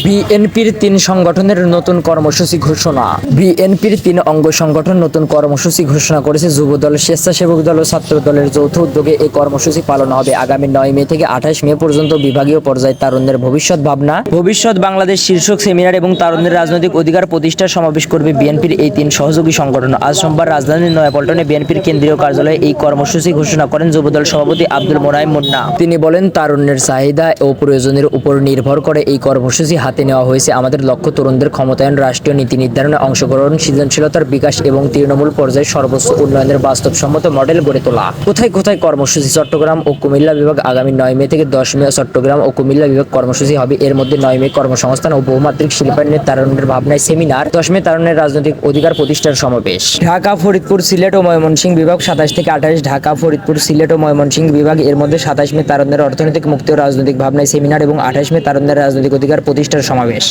বিএনপির ৩ সংগঠনের নতুন কর্মসূচি ঘোষণা। বিএনপির ৩ অঙ্গ সংগঠন নতুন কর্মসূচি ঘোষণা করেছে। যুবদল, স্বেচ্ছাসেবক দল ও ছাত্র দলের যৌথ উদ্যোগে এই কর্মসূচি পালন হবে। আগামী ৯ মে থেকে ২৮ মে পর্যন্ত বিভাগীয় পর্যায়ে তারুণ্যের ভবিষ্যৎ ভাবনা, ভবিষ্যৎ বাংলাদেশ শীর্ষক সেমিনার এবং তারুণ্যের রাজনৈতিক অধিকার প্রতিষ্ঠার সমাবেশ করবে বিএনপির এই ৩ সহযোগী সংগঠন। আজ সোমবার রাজধানীর নয়াপল্টনে বিএনপির কেন্দ্রীয় কার্যালয়ে এই কর্মসূচি ঘোষণা করেন যুবদল সভাপতি আব্দুল মোনায়েম মুন্না। তিনি বলেন, তারুণ্যের চাহিদা ও প্রয়োজনের উপর নির্ভর করে এই কর্মসূচি হাতে নেওয়া হয়েছে। আমাদের লক্ষ্য তরুণদের ক্ষমতায়ন, রাষ্ট্রীয় নীতি নির্ধারণে অংশগ্রহণ, সৃজনশীলতার বিকাশ এবং তৃণমূল পর্যায়ে সর্বোচ্চ উন্নয়নের বাস্তবসম্মত মডেল গড়ে তোলা। কোথায় কোথায় কর্মসূচি? চট্টগ্রাম ও কুমিল্লা বিভাগ আগামী ৯ মে থেকে ১০ মে চট্টগ্রাম ও কুমিল্লা বিভাগ কর্মসূচি হবে। এর মধ্যে ৯ মে কর্মসংস্থান ও বহুমাত্রিক শিল্পায়নের তারুণ্যের ভাবনায় সেমিনার, ১০ মে তারুণ্যের রাজনৈতিক অধিকার প্রতিষ্ঠার সমাবেশ। ঢাকা, ফরিদপুর, সিলেট ও ময়মনসিংহ বিভাগ ২৭ থেকে ২৮। ঢাকা, ফরিদপুর, সিলেট ও ময়মনসিংহ বিভাগ এর মধ্যে ২৭ মে তারুণ্যের অর্থনৈতিক মুক্তি ও রাজনৈতিক ভাবনায় সেমিনার এবং ২৮ মে তারুণ্যের রাজনৈতিক অধিকার প্রতিষ্ঠার সমাবেশ।